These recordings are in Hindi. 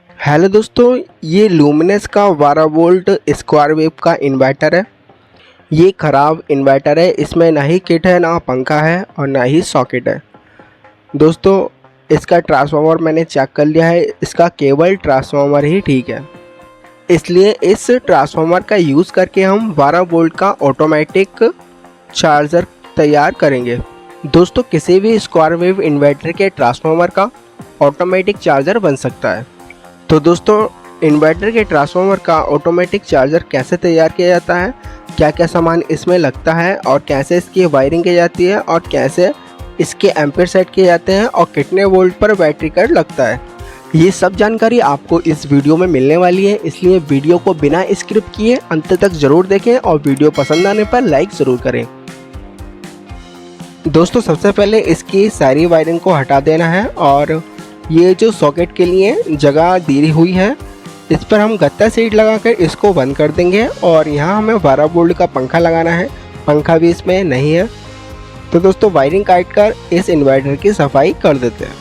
हेलो दोस्तों, ये लुमिनस का 12 वोल्ट स्क्वायर वेव का इन्वर्टर है। ये ख़राब इन्वर्टर है। इसमें ना ही किट है, ना पंखा है और ना ही सॉकेट है। दोस्तों, इसका ट्रांसफार्मर मैंने चेक कर लिया है। इसका केवल ट्रांसफार्मर ही ठीक है। इसलिए इस ट्रांसफार्मर का यूज़ करके हम 12 वोल्ट का ऑटोमेटिक चार्जर तैयार करेंगे। दोस्तों, किसी भी स्क्वायर वेव इन्वर्टर के ट्रांसफार्मर का ऑटोमेटिक चार्जर बन सकता है। तो दोस्तों, इन्वर्टर के ट्रांसफार्मर का ऑटोमेटिक चार्जर कैसे तैयार किया जाता है, क्या क्या सामान इसमें लगता है और कैसे इसकी वायरिंग की जाती है और कैसे इसके एम्पीयर सेट किए जाते हैं और कितने वोल्ट पर बैटरी कट लगता है, ये सब जानकारी आपको इस वीडियो में मिलने वाली है। इसलिए वीडियो को बिना स्किप किए अंत तक ज़रूर देखें और वीडियो पसंद आने पर लाइक ज़रूर करें। दोस्तों, सबसे पहले इसकी सारी वायरिंग को हटा देना है और ये जो सॉकेट के लिए जगह दी हुई है, इस पर हम गत्ता सीट लगाकर इसको बंद कर देंगे। और यहाँ हमें 12 वोल्ट का पंखा लगाना है। पंखा भी इसमें नहीं है। तो दोस्तों, वायरिंग काट कर इस इन्वर्टर की सफाई कर देते हैं।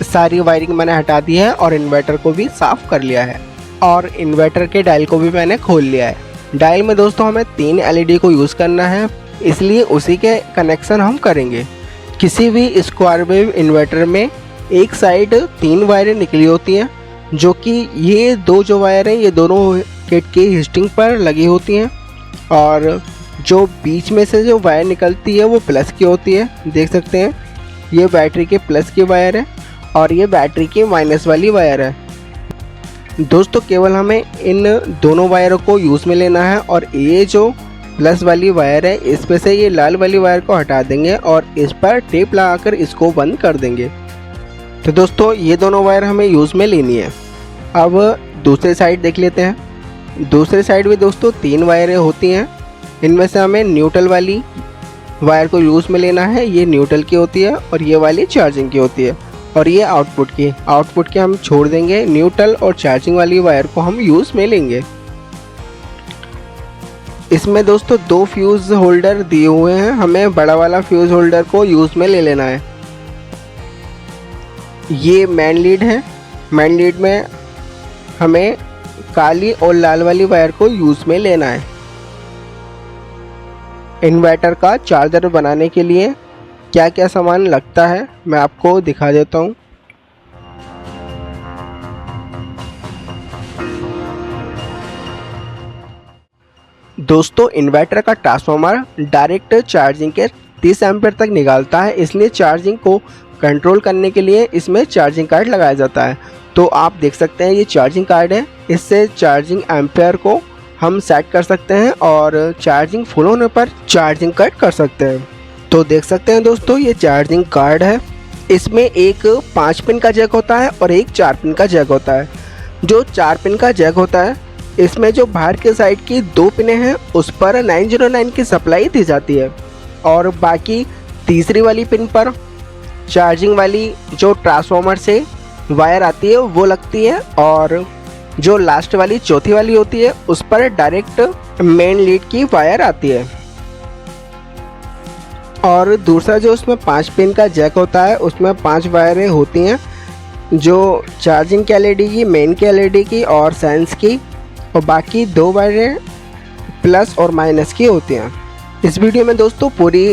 सारी वायरिंग मैंने हटा दी है और इन्वर्टर को भी साफ़ कर लिया है और इन्वर्टर के डायल को भी मैंने खोल लिया है। डायल में दोस्तों हमें 3 LED को यूज़ करना है, इसलिए उसी के कनेक्शन हम करेंगे। किसी भी स्क्वायर वेव इन्वर्टर में एक साइड 3 वायरें निकली होती हैं, जो कि ये दो जो वायर हैं ये दोनों किट की हिस्टिंग पर लगी होती हैं और जो बीच में से जो वायर निकलती है वो प्लस की होती है। देख सकते हैं, ये बैटरी के प्लस की वायर है और ये बैटरी की माइनस वाली वायर है। दोस्तों, केवल हमें इन दोनों वायरों को यूज़ में लेना है और ये जो प्लस वाली वायर है इसमें से ये लाल वाली वायर को हटा देंगे और इस पर टेप लगाकर इसको बंद कर देंगे। तो दोस्तों, ये दोनों वायर हमें यूज़ में लेनी है। अब दूसरी साइड देख लेते हैं। दूसरी साइड में दोस्तों 3 वायरें होती हैं। इनमें से हमें न्यूट्रल वाली वायर को यूज़ में लेना है। ये न्यूट्रल की होती है और ये वाली चार्जिंग की होती है और ये आउटपुट की हम छोड़ देंगे। न्यूट्रल और चार्जिंग वाली वायर को हम यूज़ में लेंगे। इसमें दोस्तों 2 फ्यूज़ होल्डर दिए हुए हैं। हमें बड़ा वाला फ्यूज़ होल्डर को यूज़ में ले लेना है। ये मेन लीड है। मेन लीड में हमें काली और लाल वाली वायर को यूज़ में लेना है। इन्वर्टर का चार्जर बनाने के लिए क्या क्या सामान लगता है मैं आपको दिखा देता हूँ। दोस्तों, इन्वर्टर का ट्रांसफार्मर डायरेक्ट चार्जिंग के 30 एम्पीयर तक निकालता है, इसलिए चार्जिंग को कंट्रोल करने के लिए इसमें चार्जिंग कार्ड लगाया जाता है। तो आप देख सकते हैं, ये चार्जिंग कार्ड है। इससे चार्जिंग एम्पीयर को हम सेट कर सकते हैं और चार्जिंग फुल होने पर चार्जिंग कट कर सकते हैं। तो देख सकते हैं दोस्तों, ये चार्जिंग कार्ड है। इसमें एक 5 पिन का जैक होता है और एक 4 पिन का जैक होता है। जो 4 पिन का जैक होता है, इसमें जो बाहर के साइड की 2 पिनें हैं उस पर 909 की सप्लाई दी जाती है और बाकी तीसरी वाली पिन पर चार्जिंग वाली जो ट्रांसफार्मर से वायर आती है वो लगती है और जो लास्ट वाली चौथी वाली होती है उस पर डायरेक्ट मेन लीड की वायर आती है। और दूसरा जो उसमें 5 पिन का जैक होता है उसमें 5 वायरें होती हैं, जो चार्जिंग की LED की, मेन की LED की और सेंस की, और बाकी 2 वायरें प्लस और माइनस की होती हैं। इस वीडियो में दोस्तों पूरी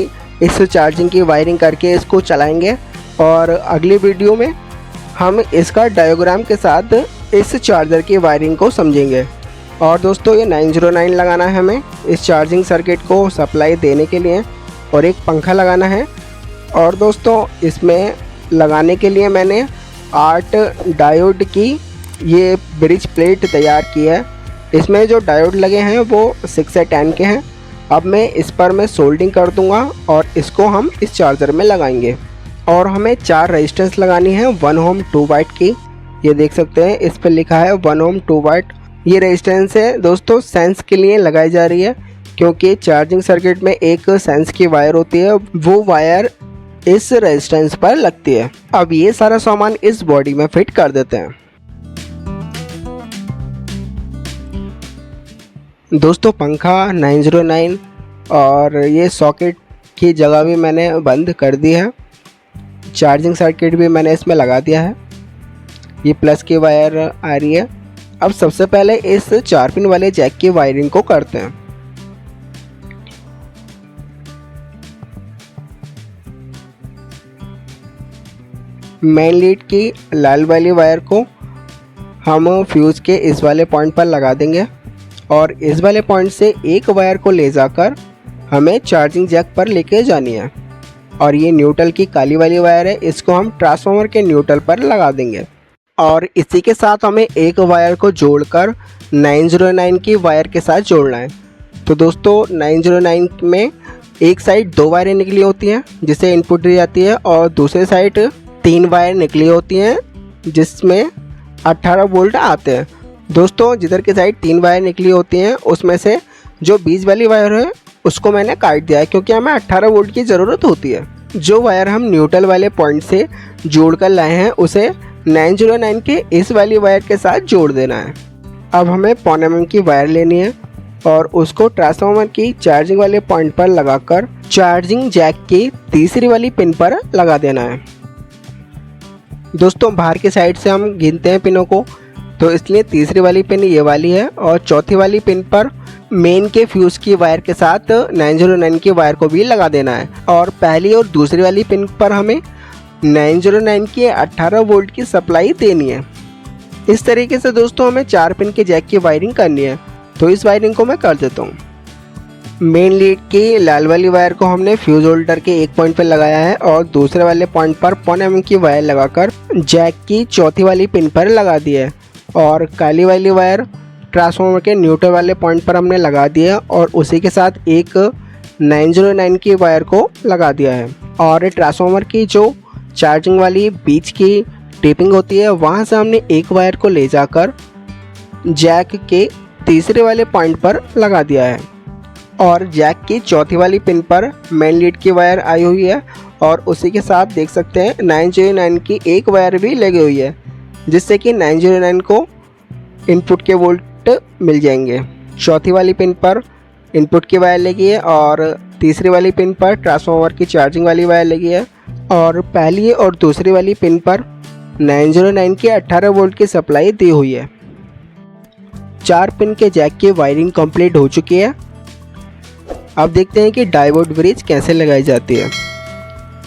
इस चार्जिंग की वायरिंग करके इसको चलाएंगे और अगली वीडियो में हम इसका डायग्राम के साथ इस चार्जर की वायरिंग को समझेंगे। और दोस्तों, ये 909 लगाना है हमें इस चार्जिंग सर्किट को सप्लाई देने के लिए और एक पंखा लगाना है। और दोस्तों, इसमें लगाने के लिए मैंने 8 डायोड की ये ब्रिज प्लेट तैयार की है। इसमें जो डायोड लगे हैं वो 6 से 10 के हैं। अब इस पर मैं सोल्डिंग कर दूंगा और इसको हम इस चार्जर में लगाएंगे। और हमें 4 रेजिस्टेंस लगानी है 1 ओम 2 वाट की। ये देख सकते हैं, इस पर लिखा है 1 ओम 2 वाट। ये रेजिस्टेंस है दोस्तों, सेंस के लिए लगाई जा रही है, क्योंकि चार्जिंग सर्किट में एक सेंस की वायर होती है, वो वायर इस रेजिस्टेंस पर लगती है। अब ये सारा सामान इस बॉडी में फिट कर देते हैं। दोस्तों, पंखा 909 और ये सॉकेट की जगह भी मैंने बंद कर दी है। चार्जिंग सर्किट भी मैंने इसमें लगा दिया है। ये प्लस की वायर आ रही है। अब सबसे पहले इस 4 पिन वाले जैक की वायरिंग को करते हैं। मेन लीड की लाल वाली वायर को हम फ्यूज़ के इस वाले पॉइंट पर लगा देंगे और इस वाले पॉइंट से एक वायर को ले जाकर हमें चार्जिंग जैक पर लेके जानी है। और ये न्यूट्रल की काली वाली वायर है, इसको हम ट्रांसफार्मर के न्यूट्रल पर लगा देंगे। और इसी के साथ हमें एक वायर को जोड़कर 909 की वायर के साथ जोड़ना है। तो दोस्तों 909 में एक साइड 2 वायरें निकली होती हैं जिससे इनपुट दी जाती है और दूसरे साइड 3 वायर निकली होती हैं जिसमें 18 वोल्ट आते हैं। दोस्तों जिधर की साइड 3 वायर निकली होती हैं उसमें से जो बीच वाली वायर है उसको मैंने काट दिया है क्योंकि हमें 18 वोल्ट की ज़रूरत होती है। जो वायर हम न्यूट्रल वाले पॉइंट से जोड़ कर लाए हैं उसे 909 के इस वाली वायर के साथ जोड़ देना है। अब हमें 0.5 mm की वायर लेनी है और उसको ट्रांसफार्मर की चार्जिंग वाले पॉइंट पर लगाकर चार्जिंग जैक की तीसरी वाली पिन पर लगा देना है। दोस्तों बाहर की साइड से हम गिनते हैं पिनों को, तो इसलिए तीसरी वाली पिन ये वाली है और चौथी वाली पिन पर मेन के फ्यूज़ की वायर के साथ 909 की वायर को भी लगा देना है। और पहली और दूसरी वाली पिन पर हमें 909 की 18 वोल्ट की सप्लाई देनी है। इस तरीके से दोस्तों हमें 4 पिन के जैक की वायरिंग करनी है। तो इस वायरिंग को मैं कर देता हूँ। मेन लीड की लाल वाली वायर को हमने फ्यूज़ होल्डर के एक पॉइंट पर लगाया है और दूसरे वाले पॉइंट पर 0.5 mm की वायर लगाकर जैक की चौथी वाली पिन पर लगा दी है। और काली वाली वायर ट्रांसफार्मर के न्यूट्रल वाले पॉइंट पर हमने लगा दिया और उसी के साथ एक 909 की वायर को लगा दिया है। और ट्रांसफार्मर की जो चार्जिंग वाली बीच की टेपिंग होती है वहाँ से हमने एक वायर को ले जाकर जैक के तीसरे वाले पॉइंट पर लगा दिया है। और जैक की चौथी वाली पिन पर मेन लीड की वायर आई हुई है और उसी के साथ देख सकते हैं 909 की एक वायर भी लगी हुई है जिससे कि 909 को इनपुट के वोल्ट मिल जाएंगे। चौथी वाली पिन पर इनपुट की वायर लगी है और तीसरी वाली पिन पर ट्रांसफार्मर की चार्जिंग वाली वायर लगी है और पहली और दूसरी वाली पिन पर 909 की 18 वोल्ट की सप्लाई दी हुई है। 4 पिन के जैक की वायरिंग कंप्लीट हो चुकी है। अब देखते हैं कि डायोड ब्रिज कैसे लगाई जाती है।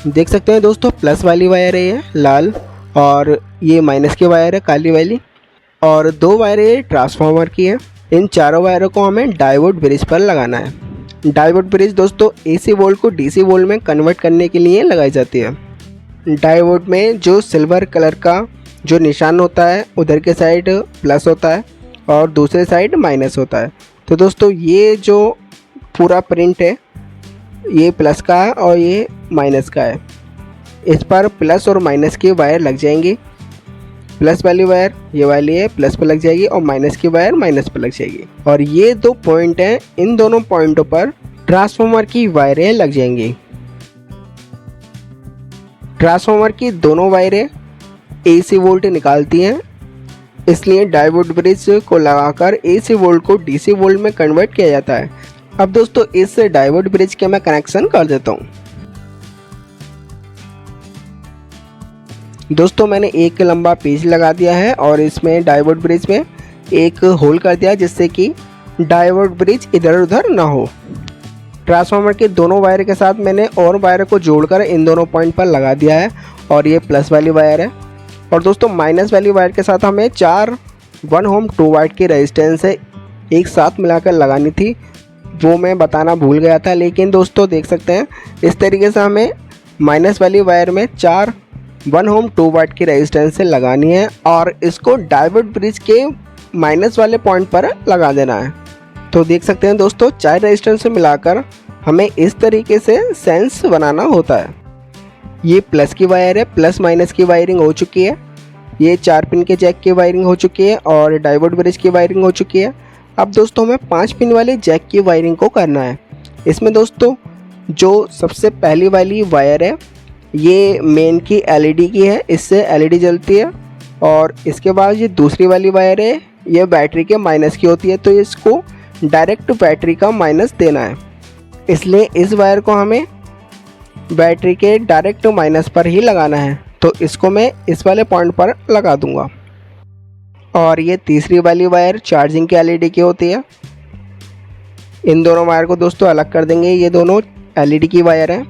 देख सकते हैं दोस्तों प्लस वाली वायर है ये लाल और ये माइनस की वायर है काली वाली और 2 वायरें ट्रांसफार्मर की है। इन चारों वायरों को हमें डायोड ब्रिज पर लगाना है। डायोड ब्रिज दोस्तों AC वोल्ट को DC वोल्ट में कन्वर्ट करने के लिए लगाई जाती है। डायोड में जो सिल्वर कलर का जो निशान होता है उधर के साइड प्लस होता है और दूसरे साइड माइनस होता है। तो दोस्तों ये जो पूरा प्रिंट है ये प्लस का है और ये माइनस का है। इस पर प्लस और माइनस की वायर लग जाएंगी। प्लस वाली वायर ये वाली है प्लस पर लग जाएगी और माइनस की वायर माइनस पर लग जाएगी। और ये 2 पॉइंट हैं, इन दोनों पॉइंटों पर ट्रांसफार्मर की वायरें लग जाएंगी। ट्रांसफार्मर की दोनों वायरें AC वोल्ट निकालती हैं, इसलिए डायोड ब्रिज को लगाकर AC वोल्ट को DC वोल्ट में कन्वर्ट किया जाता है। अब दोस्तों इस डायोड ब्रिज के मैं कनेक्शन कर देता हूँ। दोस्तों मैंने एक लंबा पेज लगा दिया है और इसमें डायोड ब्रिज में एक होल कर दिया जिससे कि डायोड ब्रिज इधर उधर ना हो। ट्रांसफार्मर के दोनों वायर के साथ मैंने और वायर को जोड़कर इन दोनों पॉइंट पर लगा दिया है और ये प्लस वाली वायर है। और दोस्तों माइनस वाली वायर के साथ हमें 4 1 ohm 2 वाट की रेजिस्टेंस है एक साथ मिलाकर लगानी थी, वो मैं बताना भूल गया था। लेकिन दोस्तों देख सकते हैं इस तरीके से हमें माइनस वाली वायर में 4 1 ohm 2 वाट की रेजिस्टेंस से लगानी है और इसको डायोड ब्रिज के माइनस वाले पॉइंट पर लगा देना है। तो देख सकते हैं दोस्तों 4 रेजिस्टेंस से मिलाकर हमें इस तरीके से सेंस बनाना होता है। ये प्लस की वायर है, प्लस माइनस की वायरिंग हो चुकी है। ये 4 पिन के जैक की वायरिंग हो चुकी है और डायोड ब्रिज की वायरिंग हो चुकी है। अब दोस्तों हमें 5 पिन वाले जैक की वायरिंग को करना है। इसमें दोस्तों जो सबसे पहली वाली वायर है ये मेन की LED की है, इससे LED जलती है। और इसके बाद ये दूसरी वाली वायर है ये बैटरी के माइनस की होती है, तो इसको डायरेक्ट बैटरी का माइनस देना है। इसलिए इस वायर को हमें बैटरी के डायरेक्ट माइनस पर ही लगाना है, तो इसको मैं इस वाले पॉइंट पर लगा दूंगा। और ये तीसरी वाली वायर चार्जिंग की एलईडी की होती है। इन दोनों वायर को दोस्तों अलग कर देंगे, ये दोनों एलईडी की वायर हैं।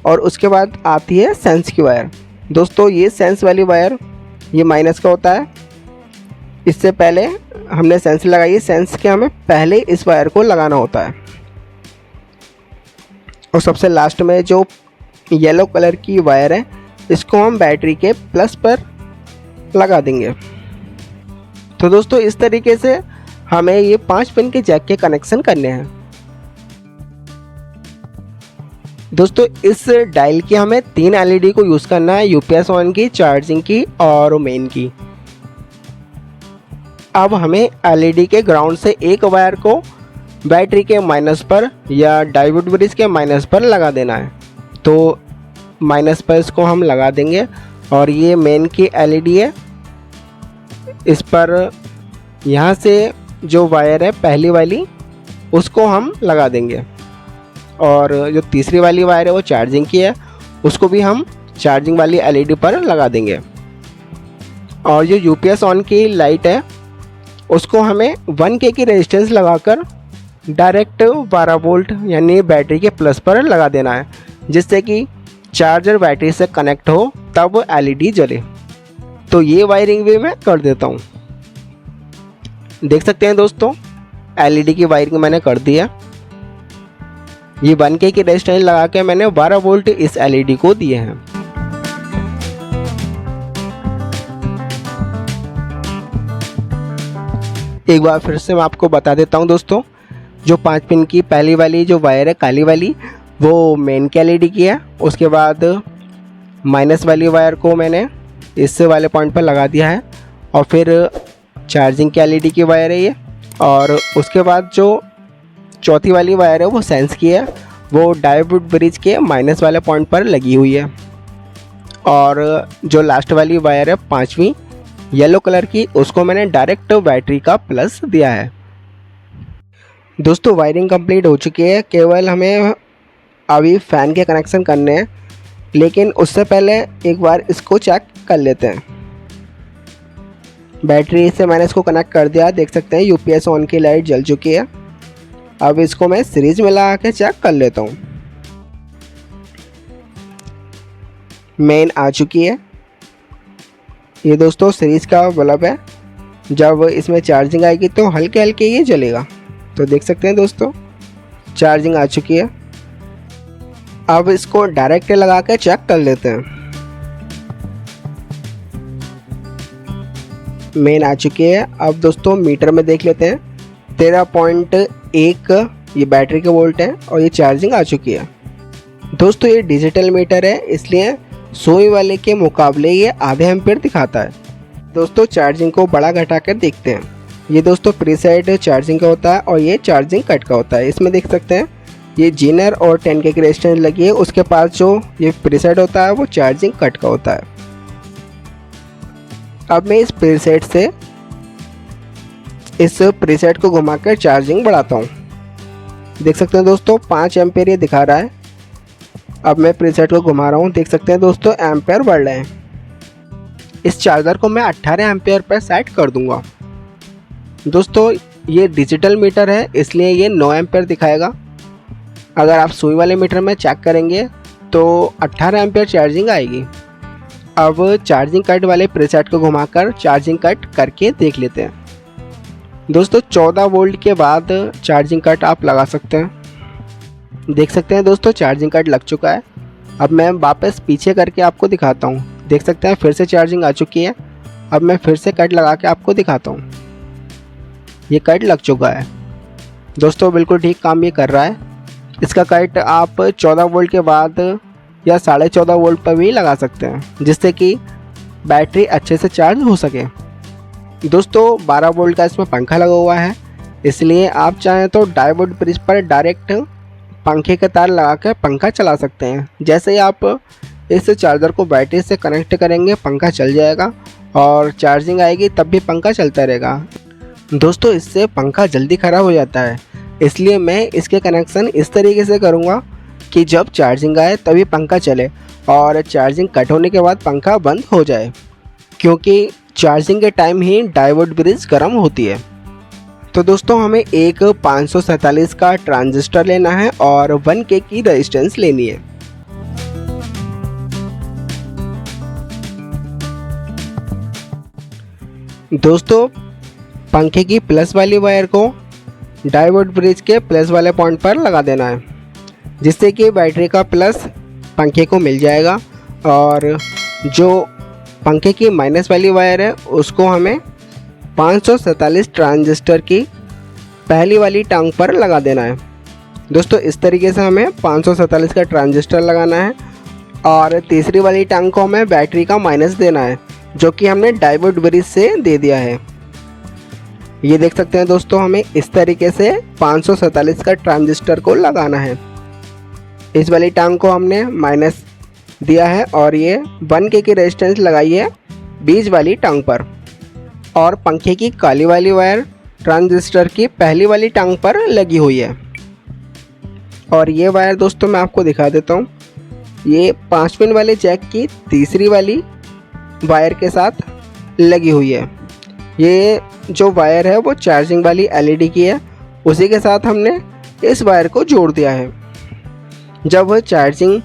और उसके बाद आती है सेंस की वायर। दोस्तों ये सेंस वाली वायर ये माइनस का होता है। इससे पहले हमने सेंस लगाई है, सेंस के हमें पहले इस वायर को लगाना होता है। और सबसे लास्ट में जो येलो कलर की वायर है, इसको हम बैटरी के प्लस पर लगा देंगे। तो दोस्तों इस तरीके से हमें ये 5 पिन के जैक के कनेक्शन करने हैं। दोस्तों इस डायल की हमें 3 एलईडी को यूज़ करना है, यूपीएस ऑन की, चार्जिंग की और मेन की। अब हमें एलईडी के ग्राउंड से एक वायर को बैटरी के माइनस पर या डायोड ब्रिज के माइनस पर लगा देना है। तो माइनस पर इसको हम लगा देंगे। और ये मेन की एलईडी है, इस पर यहाँ से जो वायर है पहली वाली उसको हम लगा देंगे। और जो तीसरी वाली वायर है वो चार्जिंग की है, उसको भी हम चार्जिंग वाली एलईडी पर लगा देंगे। और जो यूपीएस ऑन की लाइट है उसको हमें 1K की रेजिस्टेंस लगाकर डायरेक्ट 12 वोल्ट यानी बैटरी के प्लस पर लगा देना है, जिससे कि चार्जर बैटरी से कनेक्ट हो तब एलईडी जले। तो ये वायरिंग भी मैं कर देता हूँ। देख सकते हैं दोस्तों एलईडी की वायरिंग मैंने कर दिया। ये 1K की रेजिस्टेंस लगा के मैंने 12 वोल्ट इस एलईडी को दिए हैं। एक बार फिर से मैं आपको बता देता हूँ दोस्तों, जो 5 पिन की पहली वाली जो वायर है काली वाली वो मेन की एलईडी की है। उसके बाद माइनस वाली वायर को मैंने इस वाले पॉइंट पर लगा दिया है। और फिर चार्जिंग की एलईडी की वायर है ये। और उसके बाद जो चौथी वाली वायर है वो सेंस की है, वो डायोड ब्रिज के माइनस वाले पॉइंट पर लगी हुई है। और जो लास्ट वाली वायर है 5वीं येलो कलर की, उसको मैंने डायरेक्ट बैटरी का प्लस दिया है। दोस्तों वायरिंग कंप्लीट हो चुकी है, केवल हमें अभी फ़ैन के कनेक्शन करने हैं। लेकिन उससे पहले एक बार इसको चेक कर लेते हैं। बैटरी से मैंने इसको कनेक्ट कर दिया, देख सकते हैं यूपीएस ऑन की लाइट जल चुकी है। अब इसको मैं सीरीज में लगा के चेक कर लेता हूँ। मेन आ चुकी है। ये दोस्तों सीरीज का बल्ब है, जब इसमें चार्जिंग आएगी तो हल्के हल्के ये जलेगा। तो देख सकते हैं दोस्तों चार्जिंग आ चुकी है। अब इसको डायरेक्ट लगा के चेक कर लेते हैं। मेन आ चुकी है। अब दोस्तों मीटर में देख लेते हैं, 13.1 ये बैटरी के वोल्ट है और ये चार्जिंग आ चुकी है। दोस्तों ये डिजिटल मीटर है, इसलिए सुई वाले के मुकाबले ये आधे एम्पीयर दिखाता है। दोस्तों चार्जिंग को बड़ा घटा कर देखते हैं। ये दोस्तों प्रीसेट चार्जिंग का होता है और ये चार्जिंग कट का होता है। इसमें देख सकते हैं ये जीनर और 10K की रेजिस्टेंस लगी है, उसके पास जो ये प्रीसेट होता है वो चार्जिंग कट का होता है। अब मैं इस प्रीसेट से इस प्रीसेट को घुमाकर चार्जिंग बढ़ाता हूँ। देख सकते हैं दोस्तों 5 एम्पीयर ये दिखा रहा है। अब मैं प्रीसेट को घुमा रहा हूँ, देख सकते हैं दोस्तों एम्पीयर बढ़ रहे हैं। इस चार्जर को मैं 18 एम्पीयर पर सेट कर दूंगा। दोस्तों ये डिजिटल मीटर है, इसलिए ये 9 एम्पीयर दिखाएगा। अगर आप सुई वाले मीटर में चेक करेंगे तो 18 एम्पीयर चार्जिंग आएगी। अब चार्जिंग कट वाले प्रीसेट को घुमाकर चार्जिंग कट करके देख लेते हैं। दोस्तों 14 वोल्ट के बाद चार्जिंग कट आप लगा सकते हैं। देख सकते हैं दोस्तों चार्जिंग कट लग चुका है। अब मैं वापस पीछे करके आपको दिखाता हूँ। देख सकते हैं फिर से चार्जिंग आ चुकी है। अब मैं फिर से कट लगा के आपको दिखाता हूँ। ये कट लग चुका है। दोस्तों बिल्कुल ठीक काम ये कर रहा है। इसका कट आप 14 वोल्ट के बाद या 14.5 वोल्ट पर भी लगा सकते हैं, जिससे कि बैटरी अच्छे से चार्ज हो सके। दोस्तों 12 वोल्ट का इसमें पंखा लगा हुआ है, इसलिए आप चाहें तो डायोड ब्रिज पर डायरेक्ट पंखे के तार लगा कर पंखा चला सकते हैं। जैसे ही आप इस चार्जर को बैटरी से कनेक्ट करेंगे पंखा चल जाएगा और चार्जिंग आएगी तब भी पंखा चलता रहेगा। दोस्तों इससे पंखा जल्दी ख़राब हो जाता है, इसलिए मैं इसके कनेक्शन इस तरीके से करूँगा कि जब चार्जिंग आए तभी पंखा चले और चार्जिंग कट होने के बाद पंखा बंद हो जाए, क्योंकि चार्जिंग के टाइम ही डायोड ब्रिज गर्म होती है। तो दोस्तों हमें एक 547 का ट्रांजिस्टर लेना है और 1K की रेजिस्टेंस लेनी है। दोस्तों पंखे की प्लस वाली वायर को डायोड ब्रिज के प्लस वाले पॉइंट पर लगा देना है, जिससे कि बैटरी का प्लस पंखे को मिल जाएगा और जो पंखे की माइनस वाली वायर है उसको हमें 547 ट्रांजिस्टर की पहली वाली टांग पर लगा देना है। दोस्तों इस तरीके से हमें 547 का ट्रांजिस्टर लगाना है और तीसरी वाली टांग को हमें बैटरी का माइनस देना है, जो कि हमने डायोड ब्रिज से दे दिया है। ये देख सकते हैं दोस्तों, हमें इस तरीके से 547 का ट्रांजिस्टर को लगाना है। इस वाली टांग को हमने माइनस दिया है और ये 1K की रेजिस्टेंस लगाई है बीच वाली टांग पर और पंखे की काली वाली वायर ट्रांजिस्टर की पहली वाली टांग पर लगी हुई है। और ये वायर दोस्तों मैं आपको दिखा देता हूँ, ये 5 पिन वाले जैक की तीसरी वाली वायर के साथ लगी हुई है। ये जो वायर है वो चार्जिंग वाली LED की है, उसी के साथ हमने इस वायर को जोड़ दिया है। जब वह चार्जिंग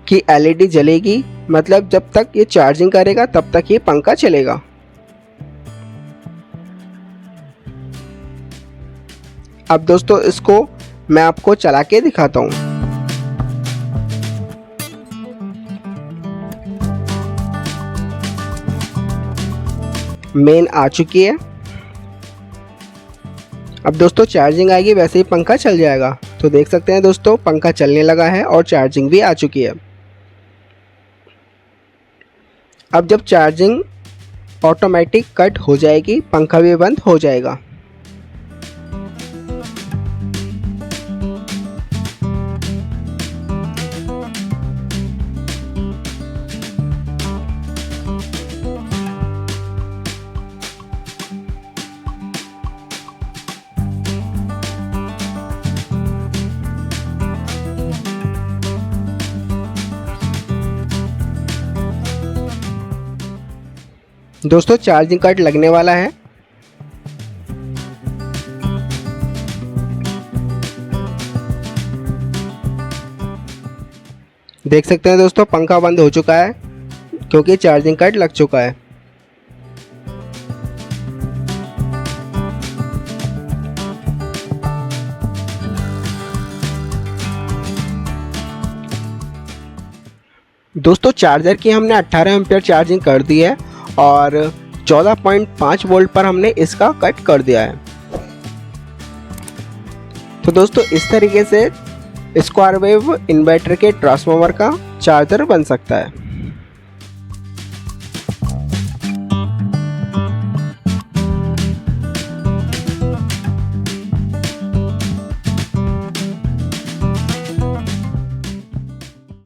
की LED जलेगी, मतलब जब तक ये चार्जिंग करेगा तब तक ये पंखा चलेगा। अब दोस्तों इसको मैं आपको चला के दिखाता हूँ। मेन आ चुकी है। अब दोस्तों चार्जिंग आएगी वैसे ही पंखा चल जाएगा। तो देख सकते हैं दोस्तों पंखा चलने लगा है और चार्जिंग भी आ चुकी है। अब जब चार्जिंग ऑटोमेटिक कट हो जाएगी, पंखा भी बंद हो जाएगा। दोस्तों चार्जिंग कट लगने वाला है। देख सकते हैं दोस्तों पंखा बंद हो चुका है क्योंकि चार्जिंग कट लग चुका है। दोस्तों चार्जर की हमने 18 एम्पीयर चार्जिंग कर दी है और 14.5 वोल्ट पर हमने इसका कट कर दिया है। तो दोस्तों इस तरीके से स्क्वायर वेव इन्वर्टर के ट्रांसफार्मर का चार्जर बन सकता है।